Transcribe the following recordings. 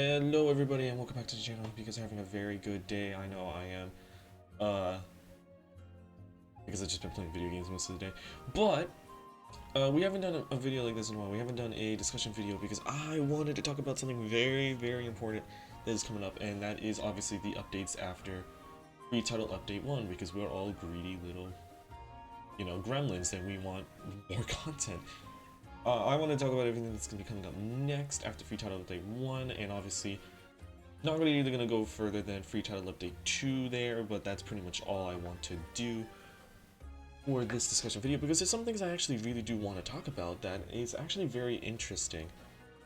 Hello everybody and welcome back to the channel. Hope you guys are having a very good day. I know I am. Because I've just been playing video games most of the day. But, we haven't done a video like this in a while. We haven't done a discussion video because I wanted to talk about something very, very important that is coming up. And that is obviously the updates after Free Title Update 1. Because we're all greedy little, gremlins and we want more content. I want to talk about everything that's going to be coming up next after Free Title Update 1, and obviously, not really going to go further than Free Title Update 2 there, but that's pretty much all I want to do for this discussion video, because there's some things I actually really do want to talk about that is actually very interesting.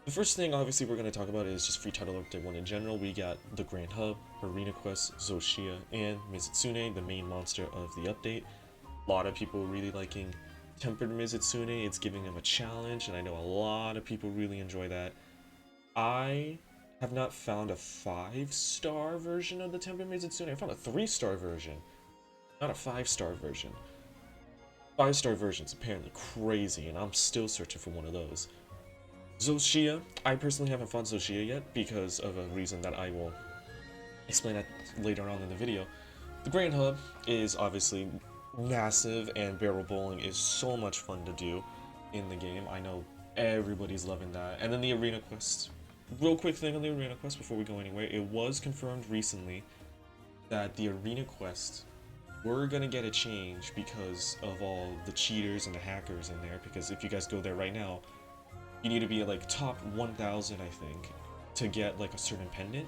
The first thing, obviously, we're going to talk about is just Free Title Update 1 in general. We got the Grand Hub, Arena Quest, Zoshia, and Mizitsune, the main monster of the update. A lot of people really liking Tempered Mizitsune. It's giving him a challenge, and I know a lot of people really enjoy that. I have not found a 5-star version of the Tempered Mizitsune. I found a 3-star version, not a 5-star version. 5-star version's apparently crazy, and I'm still searching for one of those. Zoshia, I personally haven't fought Zoshia yet because of a reason that I will explain that later on in the video. The Grand Hub is obviously massive, and barrel bowling is so much fun to do in the game. I know everybody's loving that. And then the Arena Quest. Real quick thing on the Arena Quest before we go anywhere. It was confirmed recently that the Arena Quest were gonna get a change because of all the cheaters and the hackers in there. Because if you guys go there right now, you need to be like top 1,000, I think, to get like a certain pendant.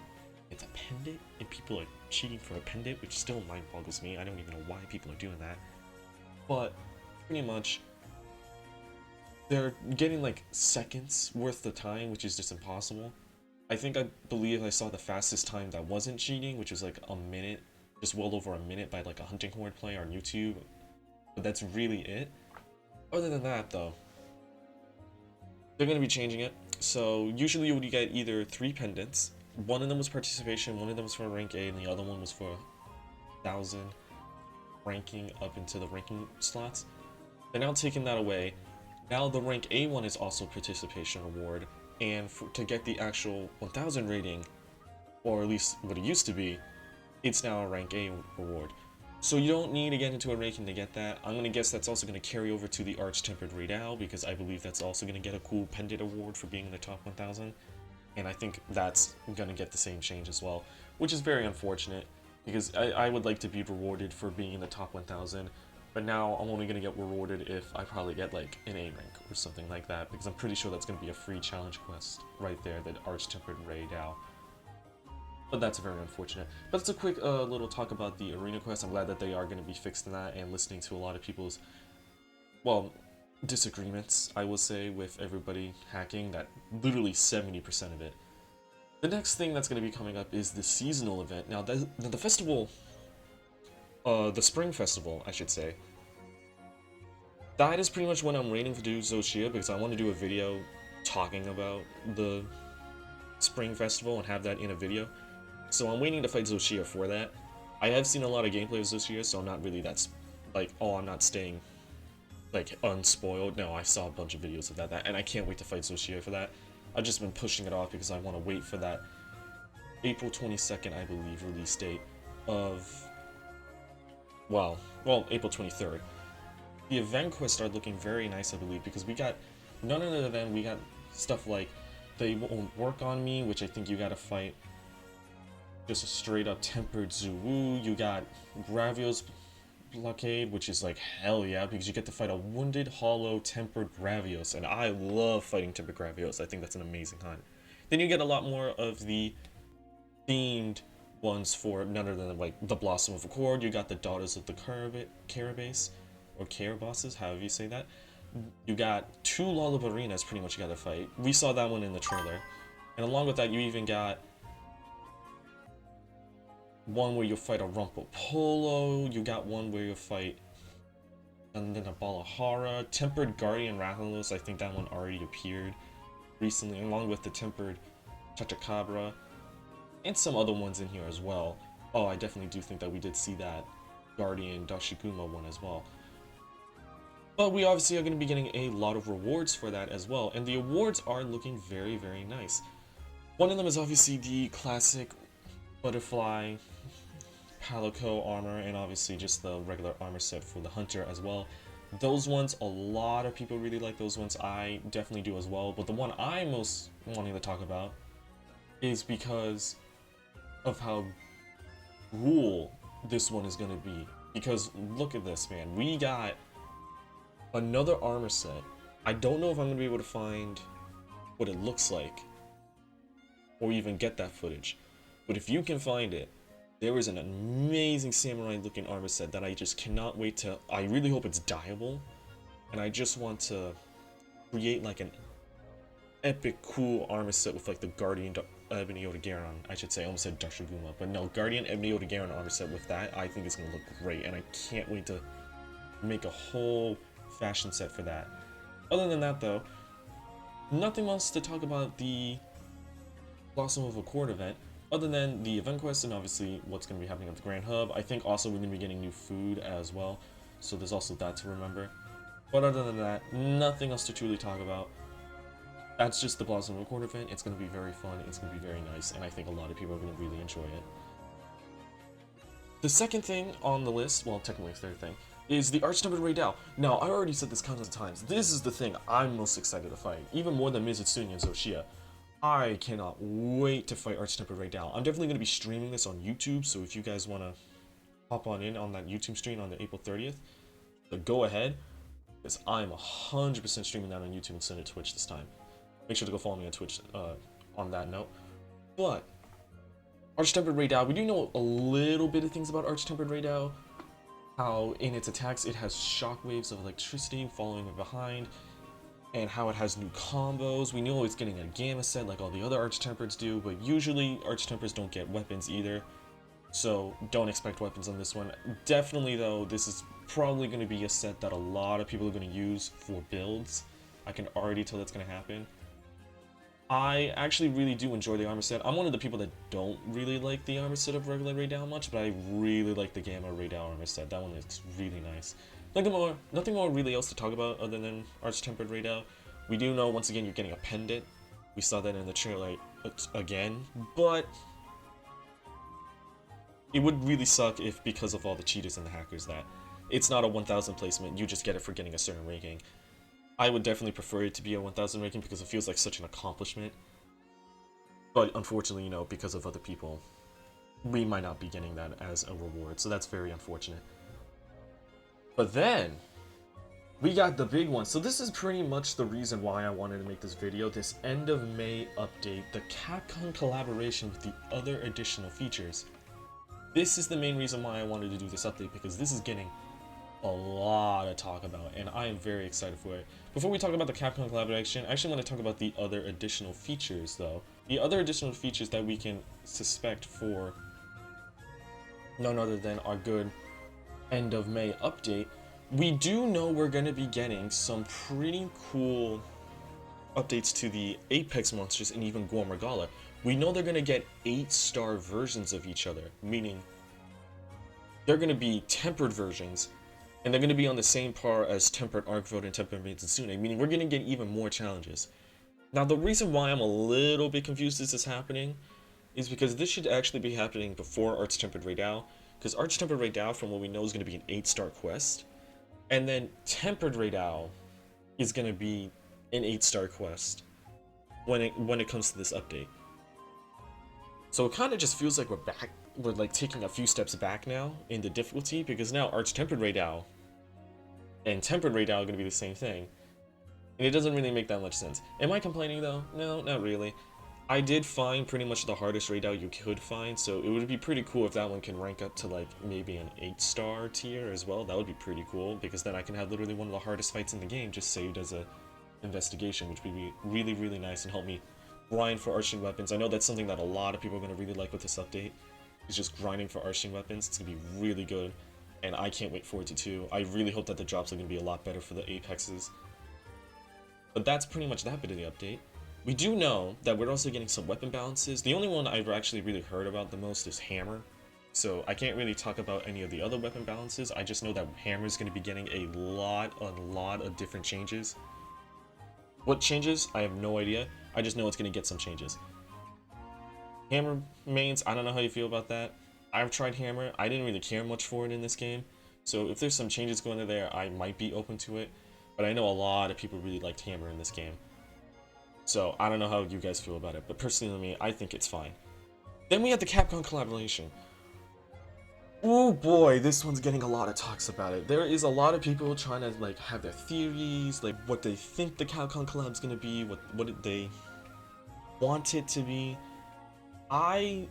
It's a pendant, and people are cheating for a pendant, which still mind boggles me. I don't even know why people are doing that. But pretty much, they're getting like seconds worth of time, which is just impossible. I believe I saw the fastest time that wasn't cheating, which was like a minute, just well over a minute by like a hunting horde player on YouTube. But that's really it. Other than that, though, they're going to be changing it. So usually you would get either 3 pendants. One of them was participation, one of them was for rank A, and the other one was for 1,000 ranking up into the ranking slots. They're now taking that away. Now the rank A one is also participation reward, and to get the actual 1,000 rating, or at least what it used to be, it's now a rank A reward. So you don't need to get into a ranking to get that. I'm going to guess that's also going to carry over to the Arch Tempered Rey Dau, because I believe that's also going to get a cool pendant award for being in the top 1,000. And I think that's going to get the same change as well, which is very unfortunate, because I would like to be rewarded for being in the top 1,000, but now I'm only going to get rewarded if I probably get like an A rank or something like that, because I'm pretty sure that's going to be a free challenge quest right there, the Arch Tempered Rey Dau. But that's very unfortunate. But it's a quick little talk about the Arena Quest. I'm glad that they are going to be fixing that, and listening to a lot of people's, well, disagreements, I will say, with everybody hacking, that literally 70% of it. The next thing that's going to be coming up is the seasonal event. Now, the festival, the spring festival, I should say, that is pretty much when I'm waiting to do Zoshia, because I want to do a video talking about the spring festival and have that in a video. So I'm waiting to fight Zoshia for that. I have seen a lot of gameplay of Zoshia, so I'm not really that, like, oh, I'm not staying like unspoiled. No, I saw a bunch of videos of that, and I can't wait to fight Zoshia for that. I've just been pushing it off because I want to wait for that April 22nd, I believe, release date of, well, April 23rd. The event quests are looking very nice, I believe, because we got, none other than we got stuff like They Won't Work on Me, which I think you gotta fight just a straight up Tempered Zuu. You got Gravio's Blockade, which is like hell yeah, because you get to fight a wounded hollow tempered Gravios, and I love fighting tempered Gravios. I think that's an amazing hunt. Then you get a lot more of the themed ones for none other than like the Blossom of Accord. You got the Daughters of the Carabase, or Carabosses, however you say that. You got 2 Lollipop Arenas pretty much you gotta fight. We saw that one in the trailer. And along with that, you even got one where you fight a Rumple Polo, you got one where you fight, and then a Balahara, Tempered Guardian Rathalos. I think that one already appeared recently, along with the Tempered Chachacabra, and some other ones in here as well. Oh, I definitely do think that we did see that Guardian Dashiguma one as well. But we obviously are going to be getting a lot of rewards for that as well, and the awards are looking very, very nice. One of them is obviously the classic butterfly Palico armor, and obviously just the regular armor set for the hunter as well. Those ones, a lot of people really like those ones. I definitely do as well, but the one I'm most wanting to talk about is because of how cool this one is going to be. Because look at this, man. We got another armor set. I don't know if I'm going to be able to find what it looks like or even get that footage, but if you can find it, there is an amazing samurai looking armor set that I just cannot wait to. I really hope it's dyeable, and I just want to create like an epic cool armor set with like the Guardian Ebony Otogaron. I should say, I almost said Dashiguma, but no, Guardian Ebony Otogaron armor set with that. I think it's gonna look great, and I can't wait to make a whole fashion set for that. Other than that though, nothing else to talk about the Blossom of Accord event, other than the event quest and obviously what's going to be happening at the Grand Hub. I think also we're going to be getting new food as well, so there's also that to remember. But other than that, nothing else to truly talk about. That's just the Blossom of Accord event. It's going to be very fun, it's going to be very nice, and I think a lot of people are going to really enjoy it. The second thing on the list, well technically third thing, is the Arch Tempered Rey Dau. Now, I already said this countless times, this is the thing I'm most excited to fight, even more than Mizutsunya and Zoshia. I cannot wait to fight Arch Tempered Rey Dau. I'm definitely going to be streaming this on YouTube, so if you guys want to hop on in on that YouTube stream on the April 30th, go ahead, because I'm 100% streaming that on YouTube instead of Twitch this time. Make sure to go follow me on Twitch on that note. But, Arch Tempered Rey Dau, we do know a little bit of things about Arch Tempered Rey Dau. How in its attacks it has shockwaves of electricity following it behind, and how it has new combos. We know it's getting a Gamma set like all the other Arch Tempereds do, but usually Arch Tempereds don't get weapons either, so don't expect weapons on this one. Definitely though, this is probably going to be a set that a lot of people are going to use for builds. I can already tell that's going to happen. I actually really do enjoy the armor set. I'm one of the people that don't really like the armor set of regular Rey Dau much, but I really like the Gamma Rey Dau armor set. That one looks really nice. Nothing more really else to talk about other than Arch Tempered Rey Dau. We do know, once again, you're getting a pendant. We saw that in the trailer again, but it would really suck if, because of all the cheaters and the hackers, that it's not a 1000 placement, you just get it for getting a certain ranking. I would definitely prefer it to be a 1000 ranking because it feels like such an accomplishment. But unfortunately, you know, because of other people, we might not be getting that as a reward, so that's very unfortunate. But then, we got the big one. So this is pretty much the reason why I wanted to make this video, this end of May update, the Capcom collaboration with the other additional features. This is the main reason why I wanted to do this update, because this is getting a lot to talk about, and I am very excited for it. Before we talk about the Capcom collaboration, I actually want to talk about the other additional features, though. The other additional features that we can suspect for none other than our good end of May update. We do know we're going to be getting some pretty cool updates to the Apex monsters and even Gormagala. We know they're going to get 8-star versions of each other, meaning they're going to be tempered versions, and they're going to be on the same par as Tempered Arcvode and Tempered Mitsune, meaning we're going to get even more challenges. Now, the reason why I'm a little bit confused this is happening is because this should actually be happening before Arch Tempered Rey Dau, because Arch Tempered Rey Dau, from what we know, is going to be an 8-star quest, and then Tempered Rey Dau is going to be an 8-star quest when it comes to this update. So it kind of just feels like we're like taking a few steps back now in the difficulty, because now Arch Tempered Rey Dau and Tempered Rey Dau are going to be the same thing, and it doesn't really make that much sense. Am I complaining though? No, not really. I did find pretty much the hardest Rey Dau you could find, so it would be pretty cool if that one can rank up to like maybe an 8-star tier as well. That would be pretty cool, because then I can have literally one of the hardest fights in the game just saved as a investigation, which would be really, really nice and help me grind for arching weapons. I know that's something that a lot of people are going to really like with this update, is just grinding for arching weapons. It's going to be really good, and I can't wait for it to too. I really hope that the drops are going to be a lot better for the Apexes. But that's pretty much that bit of the update. We do know that we're also getting some weapon balances. The only one I've actually really heard about the most is Hammer, so I can't really talk about any of the other weapon balances. I just know that Hammer is going to be getting a lot of different changes. What changes? I have no idea. I just know it's going to get some changes. Hammer mains, I don't know how you feel about that. I've tried Hammer. I didn't really care much for it in this game. So if there's some changes going in there, I might be open to it. But I know a lot of people really liked Hammer in this game. So I don't know how you guys feel about it. But personally, me, I think it's fine. Then we had the Capcom collaboration. Oh boy, this one's getting a lot of talks about it. There is a lot of people trying to like have their theories, like what they think the Capcom collab's gonna be, what they want it to be. I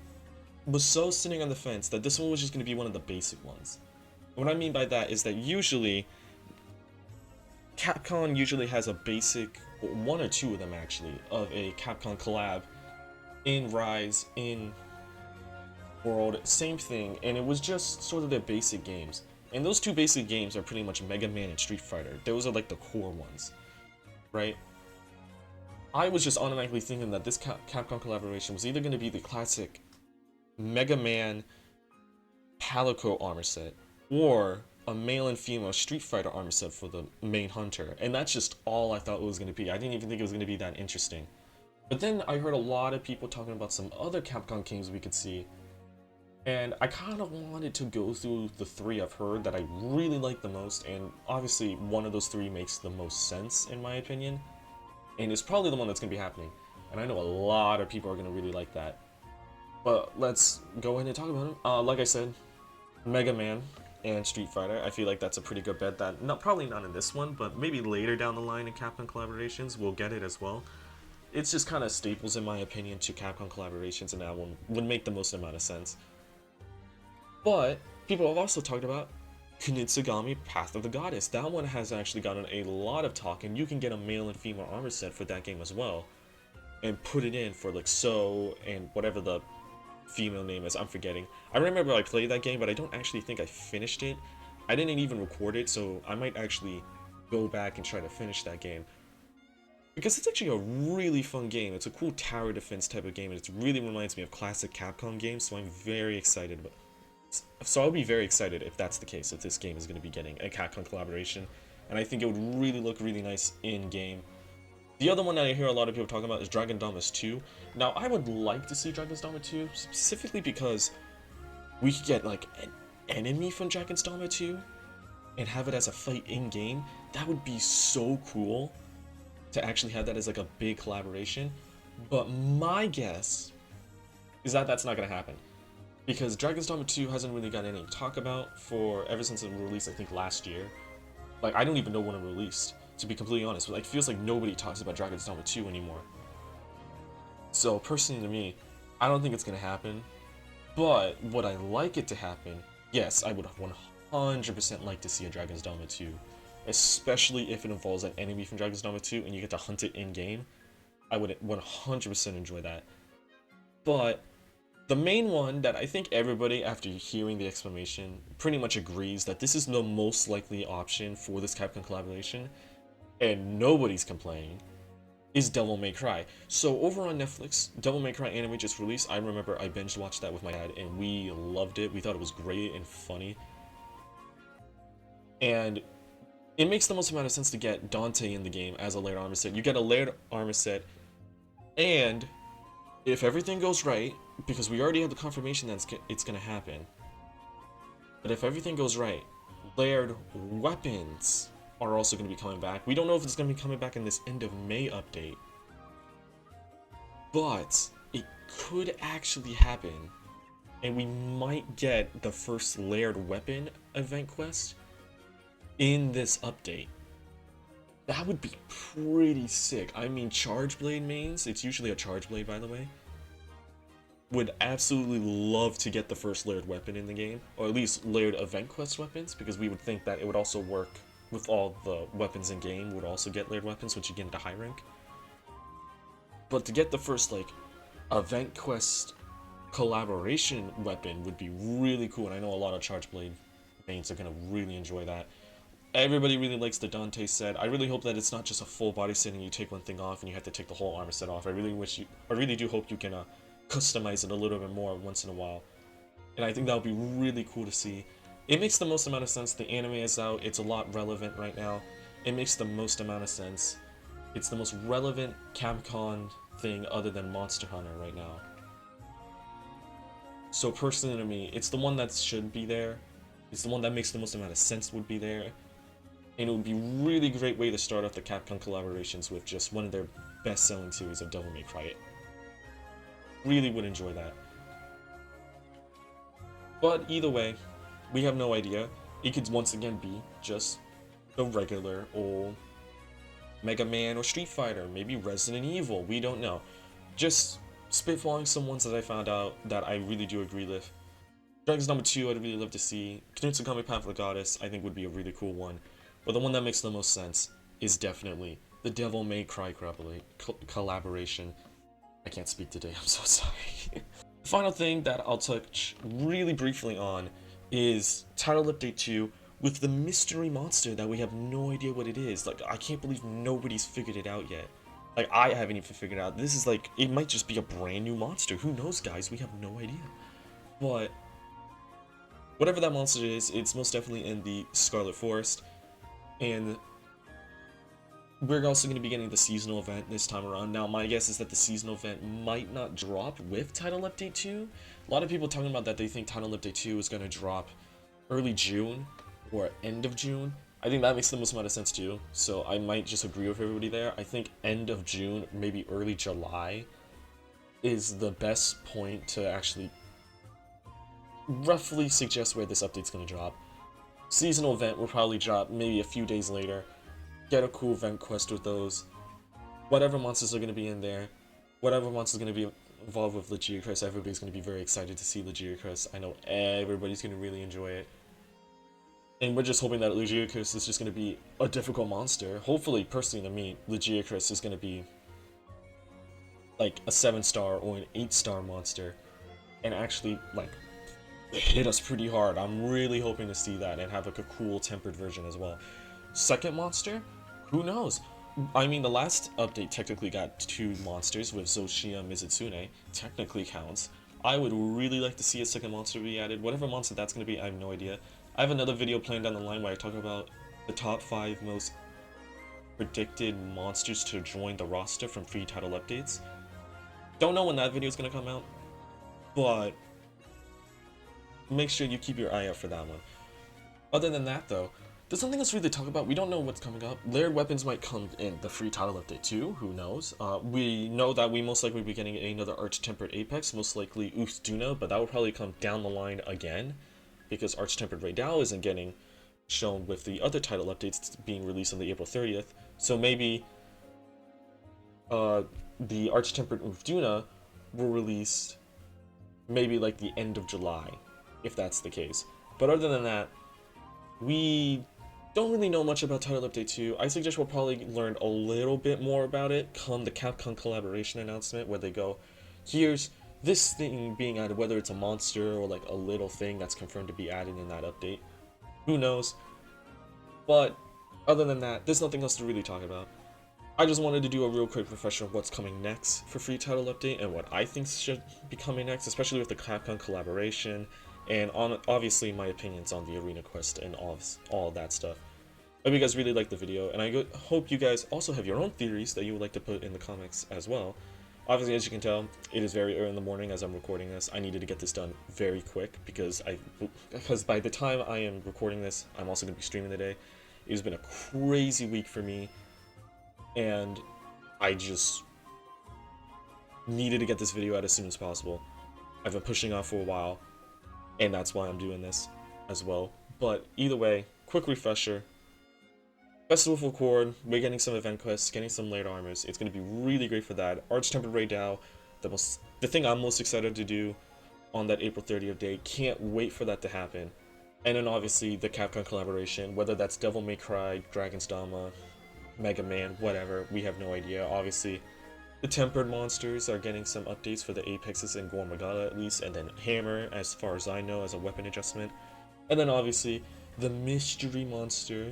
was so sitting on the fence that this one was just gonna be one of the basic ones. What I mean by that is that usually Capcom usually has a basic, one or two of them actually, of a Capcom collab in Rise, in World, same thing, and it was just sort of their basic games. And those two basic games are pretty much Mega Man and Street Fighter. Those are like the core ones, right? I was just automatically thinking that this Capcom collaboration was either going to be the classic Mega Man Palico armor set, or a male and female Street Fighter armor set for the main hunter. And that's just all I thought it was going to be. I didn't even think it was going to be that interesting. But then I heard a lot of people talking about some other Capcom games we could see, and I kind of wanted to go through the three I've heard that I really like the most, and obviously one of those three makes the most sense in my opinion, and it's probably the one that's going to be happening, and I know a lot of people are going to really like that. But let's go ahead and talk about them. Like I said, Mega Man and Street Fighter, I feel like that's a pretty good bet that, probably not in this one, but maybe later down the line in Capcom collaborations, we'll get it as well. It's just kind of staples in my opinion to Capcom collaborations, and that one would make the most amount of sense. But people have also talked about Kunitsu-Gami Path of the Goddess. That one has actually gotten a lot of talk, and you can get a male and female armor set for that game as well, and put it in for like So and whatever the female name is, I'm forgetting. I remember I played that game, but I don't actually think I finished it. I didn't even record it, so I might actually go back and try to finish that game, because it's actually a really fun game. It's a cool tower defense type of game, and it really reminds me of classic Capcom games, so I'm very excited about. So I'll be very excited if that's the case, if this game is going to be getting a Capcom collaboration, and I think it would really look really nice in-game. The other one that I hear a lot of people talking about is Dragon Dogma 2. Now, I would like to see Dragon's Dogma 2, specifically because we could get, like, an enemy from Dragon's Dogma 2 and have it as a fight in-game. That would be so cool to actually have that as, like, a big collaboration. But my guess is that that's not going to happen, because Dragon's Dogma 2 hasn't really got any talk about for ever since it released, I think, last year. Like, I don't even know when it released, to be completely honest. But, like, it feels like nobody talks about Dragon's Dogma 2 anymore. So, personally to me, I don't think it's going to happen. But, would I like it to happen? Yes, I would 100% like to see a Dragon's Dogma 2. Especially if it involves an enemy from Dragon's Dogma 2 and you get to hunt it in-game. I would 100% enjoy that. But the main one that I think everybody, after hearing the explanation, pretty much agrees that this is the most likely option for this Capcom collaboration, and nobody's complaining, is Devil May Cry. So over on Netflix, Devil May Cry anime just released. I remember I binge watched that with my dad, and we loved it. We thought it was great and funny. And it makes the most amount of sense to get Dante in the game as a layered armor set. You get a layered armor set, and if everything goes right, because we already have the confirmation that it's going to happen, but if everything goes right, layered weapons are also going to be coming back. We don't know if it's going to be coming back in this end of May update, but it could actually happen, and we might get the first layered weapon event quest in this update. That would be pretty sick. I mean, Charge Blade mains, it's usually a Charge Blade, by the way, would absolutely love to get the first layered weapon in the game, or at least layered event quest weapons, because we would think that it would also work with all the weapons in game, would also get layered weapons once you get into high rank. But to get the first, like, event quest collaboration weapon would be really cool, and I know a lot of Charge Blade mains are gonna really enjoy that. Everybody really likes the Dante set. I really hope that it's not just a full body set and you take one thing off and you have to take the whole armor set off. I really do hope you can customize it a little bit more once in a while. And I think that would be really cool to see. It makes the most amount of sense. The anime is out. It's a lot relevant right now. It makes the most amount of sense. It's the most relevant Capcom thing other than Monster Hunter right now. So personally to me, it's the one that should be there. It's the one that makes the most amount of sense would be there. And it would be really great way to start off the Capcom collaborations with just one of their best-selling series of Devil May Cry. Really would enjoy that. But either way, we have no idea. It could once again be just the regular old Mega Man or Street Fighter, maybe Resident Evil, we don't know. Just spitballing some ones that I found out that I really do agree with. Dragon's number 2 I'd really love to see. Kunitsu-Gami Path of the Goddess I think would be a really cool one. But the one that makes the most sense is definitely the Devil May Cry collaboration. I can't speak today, I'm so sorry. The final thing that I'll touch really briefly on is Title Update 2 with the mystery monster that we have no idea what it is. Like, I can't believe nobody's figured it out yet. Like, I haven't even figured it out. This is like, it might just be a brand new monster. Who knows, guys? We have no idea. But whatever that monster is, it's most definitely in the Scarlet Forest. And we're also going to be getting the seasonal event this time around. Now, my guess is that the seasonal event might not drop with Title Update 2. A lot of people talking about that they think Title Update 2 is going to drop early June or end of June. I think that makes the most amount of sense too. So I might just agree with everybody there. I think end of June, maybe early July is the best point to actually roughly suggest where this update's going to drop. Seasonal event will probably drop maybe a few days later. Get a cool event quest with those. Whatever monsters are going to be in there, whatever monsters are going to be involved with Legiochris, everybody's going to be very excited to see Legiochris. I know everybody's going to really enjoy it. And we're just hoping that Legiochris is just going to be a difficult monster. Hopefully, personally to me, Legiochris is going to be like a 7-star or an 8-star monster and actually like hit us pretty hard. I'm really hoping to see that and have like a cool tempered version as well. Second monster? Who knows? I mean, the last update technically got 2 monsters with Zoshia Mizitsune. Technically counts. I would really like to see a second monster be added. Whatever monster that's going to be, I have no idea. I have another video planned down the line where I talk about the top 5 most predicted monsters to join the roster from free title updates. Don't know when that video is going to come out, but make sure you keep your eye out for that one. Other than that though, there's something else really to talk about. We don't know what's coming up. Layered weapons might come in the free title update too, who knows. We know that we most likely will be getting another Arch Tempered Apex, most likely Usduna, but that will probably come down the line again, because Arch Tempered Rey Dau isn't getting shown with the other title updates being released on the April 30th. So maybe the Arch Tempered Usduna will release maybe like the end of July, if that's the case. But other than that, we don't really know much about Title Update 2. I suggest we'll probably learn a little bit more about it come the Capcom collaboration announcement, where they go, here's this thing being added, whether it's a monster or like a little thing that's confirmed to be added in that update. Who knows? But other than that, there's nothing else to really talk about. I just wanted to do a real quick refresher of what's coming next for free title update and what I think should be coming next, especially with the Capcom collaboration, and on obviously my opinions on the arena quest and all that stuff. I hope you guys really liked the video, and I hope you guys also have your own theories that you would like to put in the comments as well. Obviously, as you can tell, it is very early in the morning as I'm recording this. I needed to get this done very quick because by the time I am recording this, I'm also going to be streaming today. It has been a crazy week for me, and I just needed to get this video out as soon as possible. I've been pushing off for a while, and that's why I'm doing this as well. But either way, quick refresher. Festival of Accord, we're getting some event quests, getting some layered armors. It's going to be really great for that. Arch Tempered Rey Dau, the thing I'm most excited to do on that April 30th day. Can't wait for that to happen. And then obviously the Capcom collaboration, whether that's Devil May Cry, Dragon's Dogma, Mega Man, whatever, we have no idea. Obviously, the Tempered monsters are getting some updates for the Apexes and Gormagala at least, and then Hammer, as far as I know, as a weapon adjustment. And then obviously, the Mystery Monster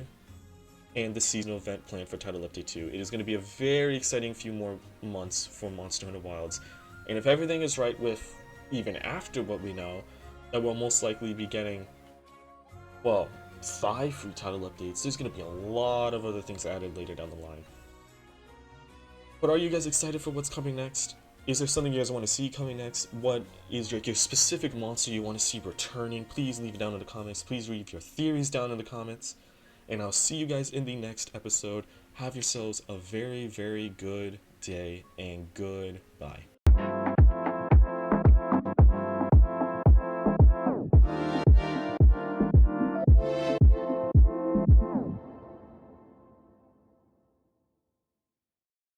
and the seasonal event planned for Title Update 2. It is going to be a very exciting few more months for Monster Hunter Wilds. And if everything is right with, even after what we know, that we'll most likely be getting, well, 5 free title updates. There's going to be a lot of other things added later down the line. But are you guys excited for what's coming next? Is there something you guys want to see coming next? What is your specific monster you want to see returning? Please leave it down in the comments. Please leave your theories down in the comments. And I'll see you guys in the next episode. Have yourselves a very, very good day and goodbye.